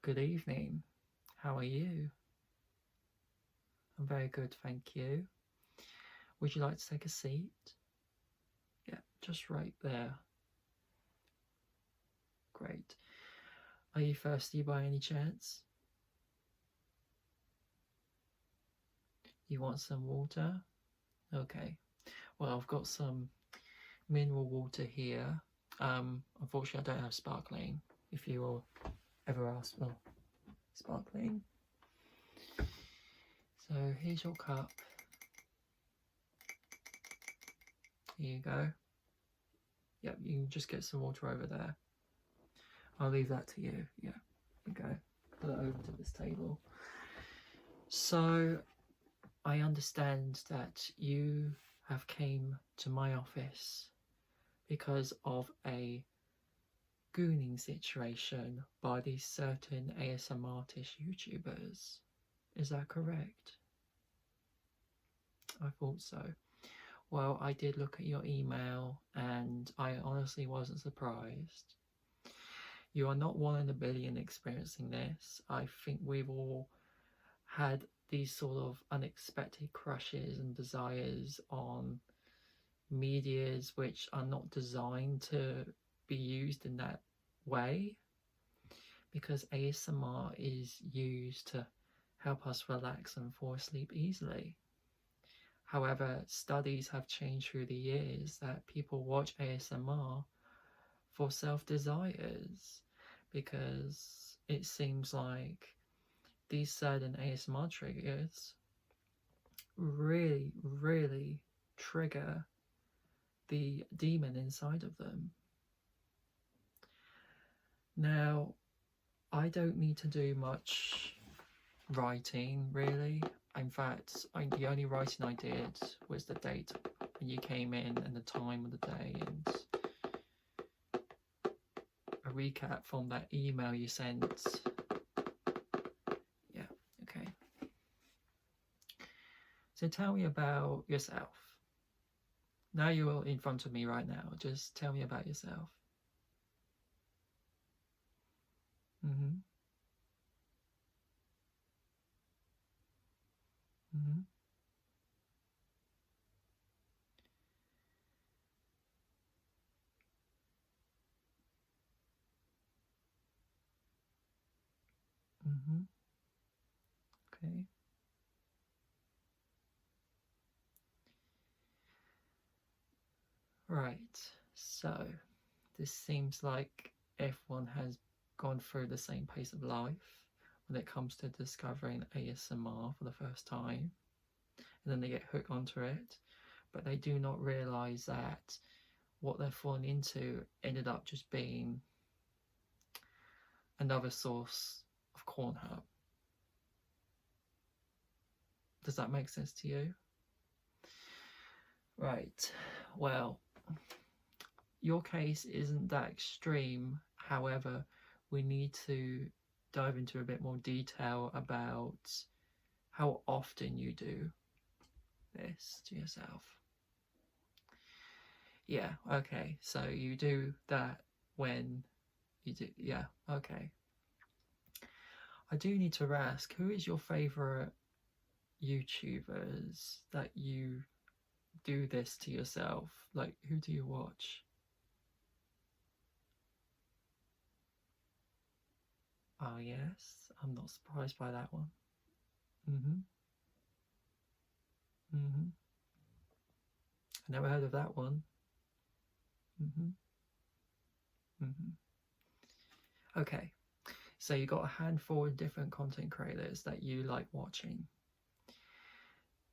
Good evening. How are you? I'm very good, thank you. Would you like to take a seat? Yeah, just right there. Great. Are you thirsty by any chance? You want some water? Okay. Well, I've got some mineral water here. Unfortunately, I don't have sparkling. If you will ever ask for sparkling. So here's your cup. Here you go. Yep, you can just get some water over there. I'll leave that to you. Yeah, you go. Put it over to this table. So I understand that you have came to my office because of a gooning situation by these certain ASMR artist YouTubers. Is that correct? I thought so. Well, I did look at your email and I honestly wasn't surprised. You are not one in a billion experiencing this. I think we've all had these sort of unexpected crushes and desires on medias which are not designed to be used in that way, because ASMR is used to help us relax and fall asleep easily. However, studies have changed through the years that people watch ASMR for self-desires, because it seems like these certain ASMR triggers really trigger the demon inside of them. Now, I don't need to do much writing, really. In fact, the only writing I did was the date when you came in and the time of the day, and a recap from that email you sent. Yeah, okay. So tell me about yourself. Now you're in front of me right now. Just tell me about yourself. Mm-hmm. Mm-hmm. Mm-hmm. Okay. Right. So this seems like everyone has gone through the same pace of life when it comes to discovering ASMR for the first time, and then they get hooked onto it, but they do not realize that what they're falling into ended up just being another source of corn hub. Does that make sense to you? Right. Well, your case isn't that extreme. However, we need to dive into a bit more detail about how often you do this to yourself. Yeah, okay. So you do that when you do, yeah, okay. I do need to ask, who is your favorite YouTubers that you do this to yourself? Like, who do you watch? Oh, yes, I'm not surprised by that one. Mm-hmm. Mm-hmm. I never heard of that one. Mm-hmm. Mm-hmm. Okay, so you got a handful of different content creators that you like watching.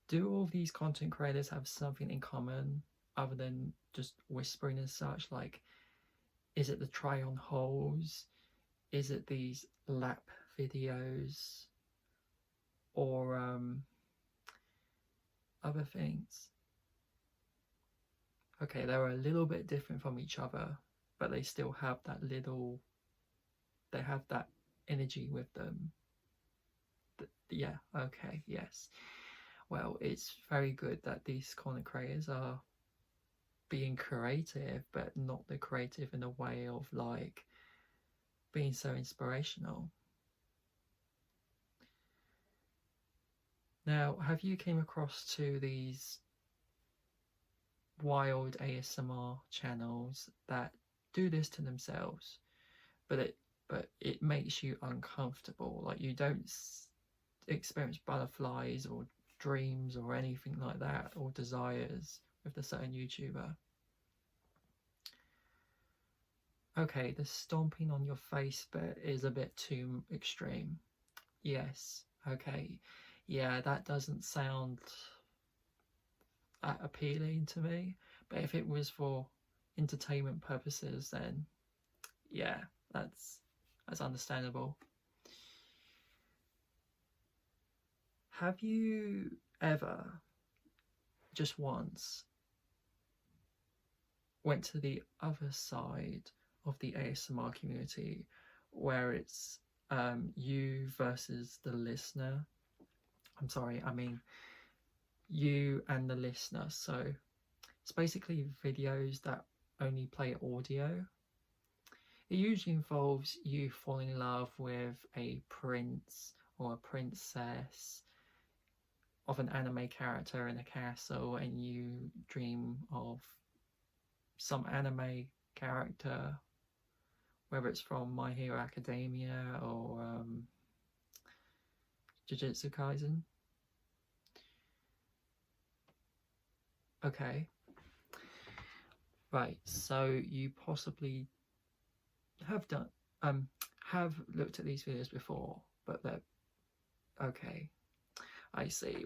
Do all of these content creators have something in common other than just whispering and such? Like, is it the try on holes? Is it these lap videos? Or other things? Okay, they're a little bit different from each other, but they still have that little, they have that energy with them. Yeah, okay, yes. Well, it's very good that these content creators are being creative, but not the creative in a way of like being so inspirational. Now, have you came across to these wild ASMR channels that do this to themselves, but it makes you uncomfortable? Like, you don't experience butterflies or dreams or anything like that, or desires with a certain YouTuber. Okay, the stomping on your face bit is a bit too extreme. Yes, okay. Yeah, that doesn't sound that appealing to me. But if it was for entertainment purposes, then yeah, that's understandable. Have you ever, just once, went to the other side of the ASMR community where it's you versus the listener? I'm sorry, I mean you and the listener. So it's basically videos that only play audio. It usually involves you falling in love with a prince or a princess of an anime character in a castle, and you dream of some anime character, whether it's from My Hero Academia or Jujutsu Kaisen. Okay. Right, so you possibly have done have looked at these videos before, but they're okay. I see.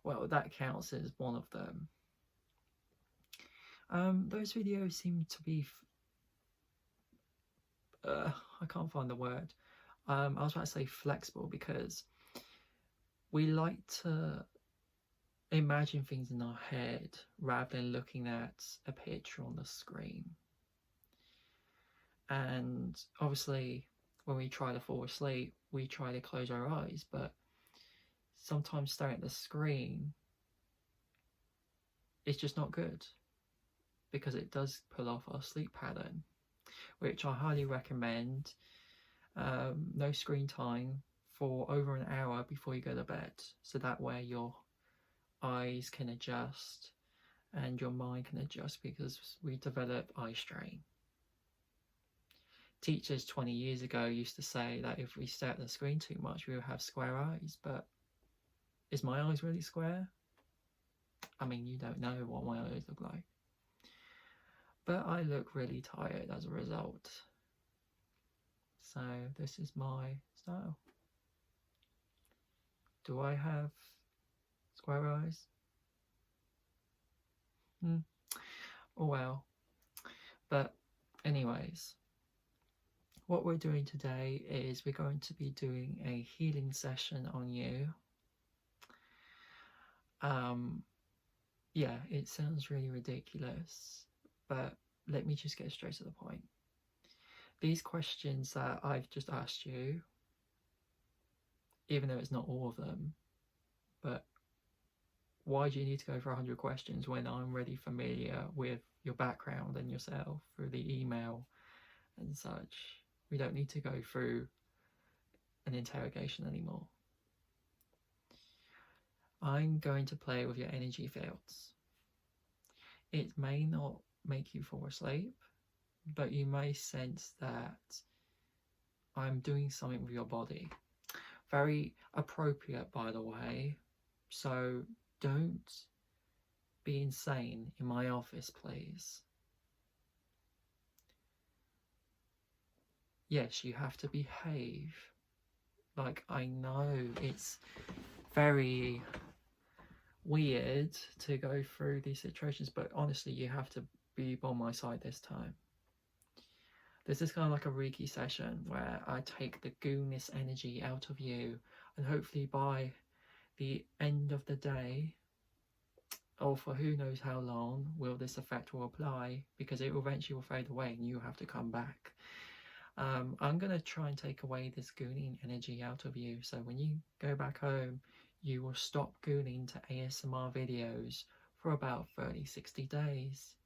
Well, that counts as one of them. Those videos seem to be I can't find the word. I was about to say flexible, because we like to imagine things in our head rather than looking at a picture on the screen. And obviously, when we try to fall asleep, we try to close our eyes, but sometimes staring at the screen is just not good, because it does pull off our sleep pattern, which I highly recommend. No screen time for over an hour before you go to bed, so that way your eyes can adjust and your mind can adjust, because we develop eye strain. Teachers 20 years ago used to say that if we stare at the screen too much, we would have square eyes, but is my eyes really square? I mean, you don't know what my eyes look like. But I look really tired as a result. So this is my style. Do I have square eyes? Oh well. But anyways, what we're doing today is we're going to be doing a healing session on you. Yeah, it sounds really ridiculous, but let me just get straight to the point. These questions that I've just asked you, even though it's not all of them, but why do you need to go for 100 questions when I'm already familiar with your background and yourself through the email and such? We don't need to go through an interrogation anymore. I'm going to play with your energy fields. It may not make you fall asleep, but you may sense that I'm doing something with your body. Very appropriate, by the way. So don't be insane in my office, please. Yes, you have to behave. Like, I know it's very weird to go through these situations, but honestly, you have to be on my side this time. This is kind of like a Reiki session where I take the goonness energy out of you, and hopefully by the end of the day, or for who knows how long, will this effect will apply, because it will eventually will fade away and you have to come back. I'm going to try and take away this gooning energy out of you, so when you go back home, you will stop gooning to ASMR videos for about 30-60 days.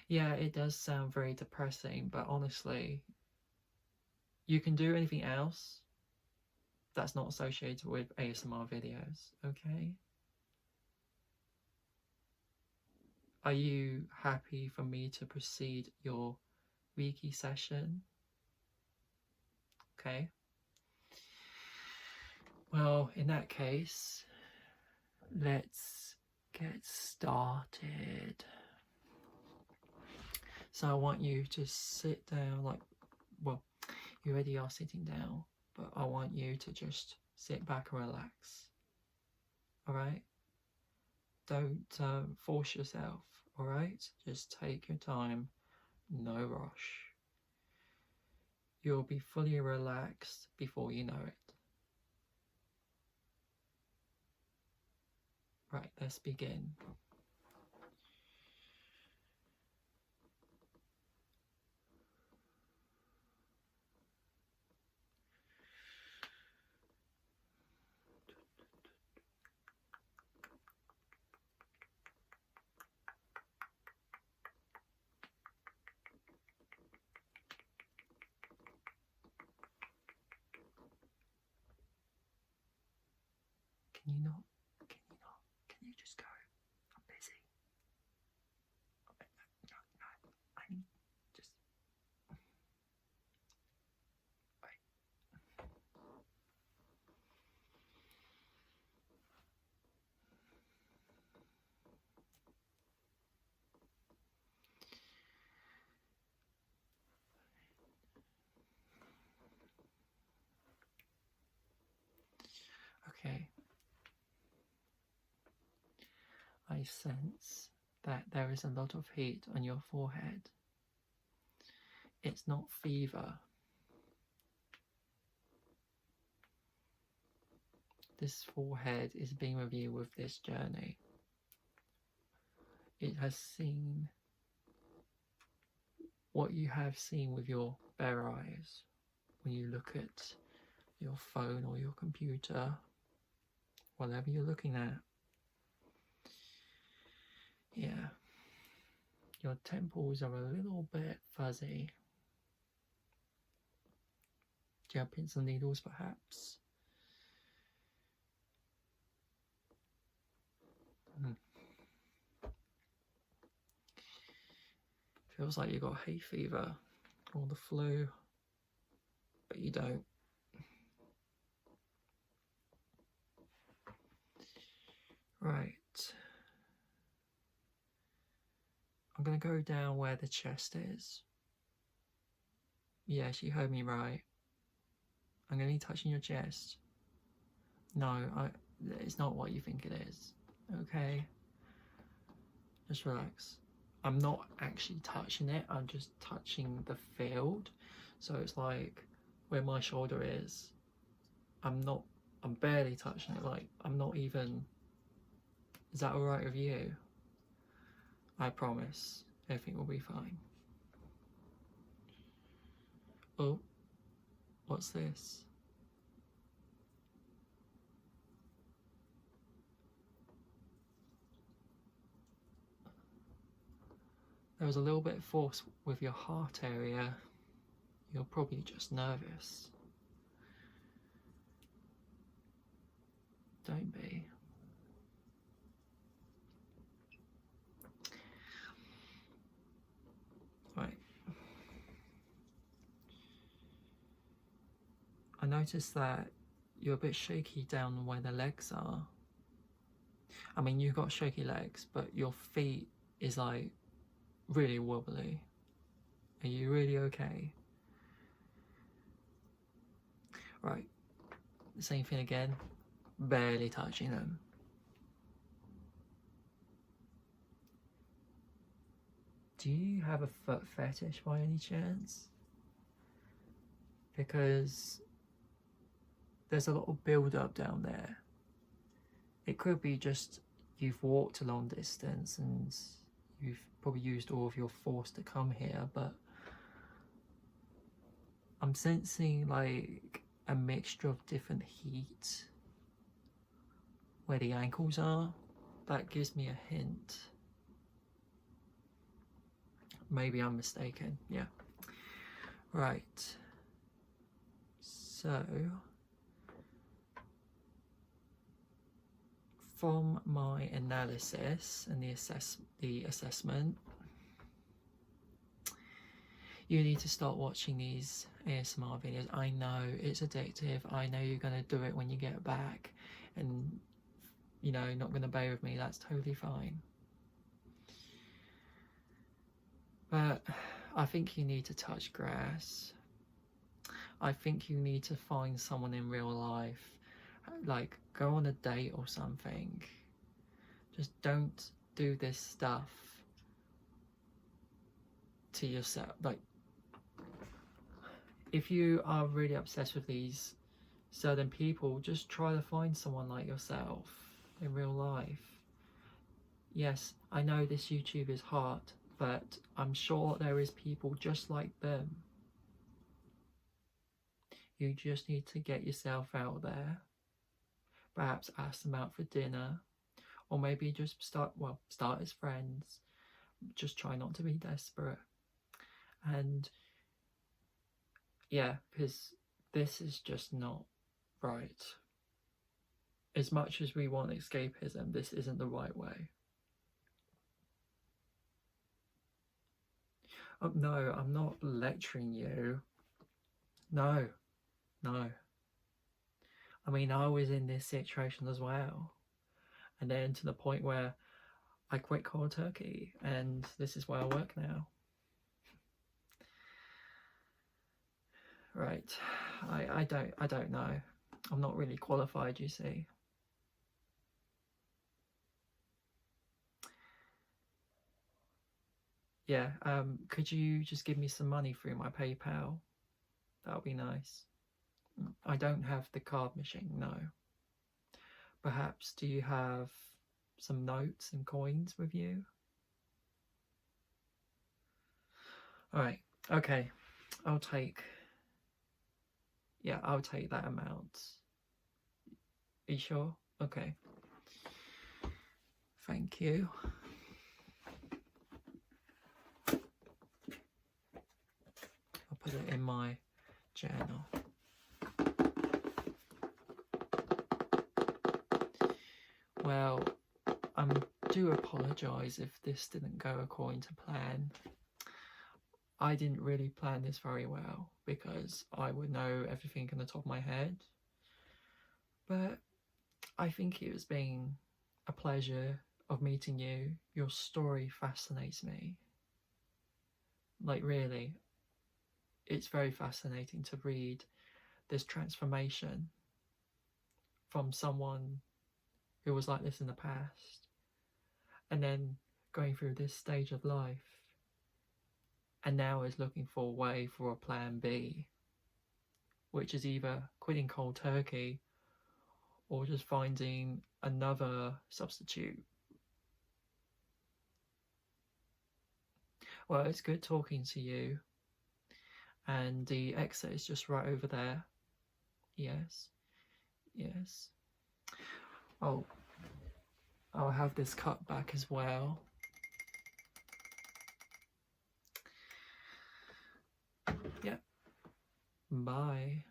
Yeah, it does sound very depressing, but honestly, you can do anything else that's not associated with ASMR videos, okay? Are you happy for me to proceed your Reiki session? Okay. Well, in that case, let's get started. So I want you to sit down, like, well, you already are sitting down, but I want you to just sit back and relax. All right? Don't force yourself. All right? Just take your time. No rush. You'll be fully relaxed before you know it. Right, let's begin. Can you not? Can you not? Can you just go? I'm busy. No, I need just wait. Okay. I sense that there is a lot of heat on your forehead. It's not fever. This forehead is being with you with this journey. It has seen what you have seen with your bare eyes when you look at your phone or your computer, whatever you're looking at. Yeah, your temples are a little bit fuzzy. Do you have pins and needles perhaps? Feels like you got hay fever or the flu, but you don't. Right. I'm going to go down where the chest is. Yes, you heard me right. I'm going to be touching your chest. No, it's not what you think it is. Okay? Just relax. I'm not actually touching it, I'm just touching the field. So it's like where my shoulder is. I'm barely touching it. Like, I'm not even. Is that alright with you? I promise everything will be fine. Oh, what's this? There was a little bit of force with your heart area. You're probably just nervous. Don't be. Right. I noticed that you're a bit shaky down where the legs are. I mean, you've got shaky legs, but your feet is like really wobbly. Are you really okay? Right. Same thing again. Barely touching them. Do you have a foot fetish by any chance? Because there's a lot of build up down there. It could be just you've walked a long distance and you've probably used all of your force to come here, but I'm sensing like a mixture of different heat where the ankles are. That gives me a hint. Maybe I'm mistaken. Yeah. Right. So from my analysis and the assessment, you need to start watching these ASMR videos. I know it's addictive. I know you're going to do it when you get back and, you know, not going to bear with me. That's totally fine. But I think you need to touch grass. I think you need to find someone in real life. Like, go on a date or something. Just don't do this stuff to yourself. Like, if you are really obsessed with these certain people, just try to find someone like yourself in real life. Yes, I know this YouTube is hard, but I'm sure there is people just like them. You just need to get yourself out there. Perhaps ask them out for dinner, or maybe just start as friends. Just try not to be desperate. And yeah, because this is just not right. As much as we want escapism, this isn't the right way. Oh, no, I'm not lecturing you. No. I mean, I was in this situation as well. And then to the point where I quit cold turkey, and this is where I work now. Right. I don't know. I'm not really qualified, you see. Yeah, could you just give me some money through my PayPal? That would be nice. I don't have the card machine, no. Perhaps do you have some notes and coins with you? Alright, okay. I'll take that amount. Are you sure? Okay. Thank you. I'll put it in my journal. Well, I do apologise if this didn't go according to plan. I didn't really plan this very well because I would know everything on the top of my head. But I think it was been a pleasure of meeting you. Your story fascinates me. Like, really, it's very fascinating to read this transformation from someone who was like this in the past and then going through this stage of life and now is looking for a way for a plan B, which is either quitting cold turkey or just finding another substitute. Well, it's good talking to you, and the exit is just right over there. Yes. Oh, I'll have this cut back as well. Yeah. Bye.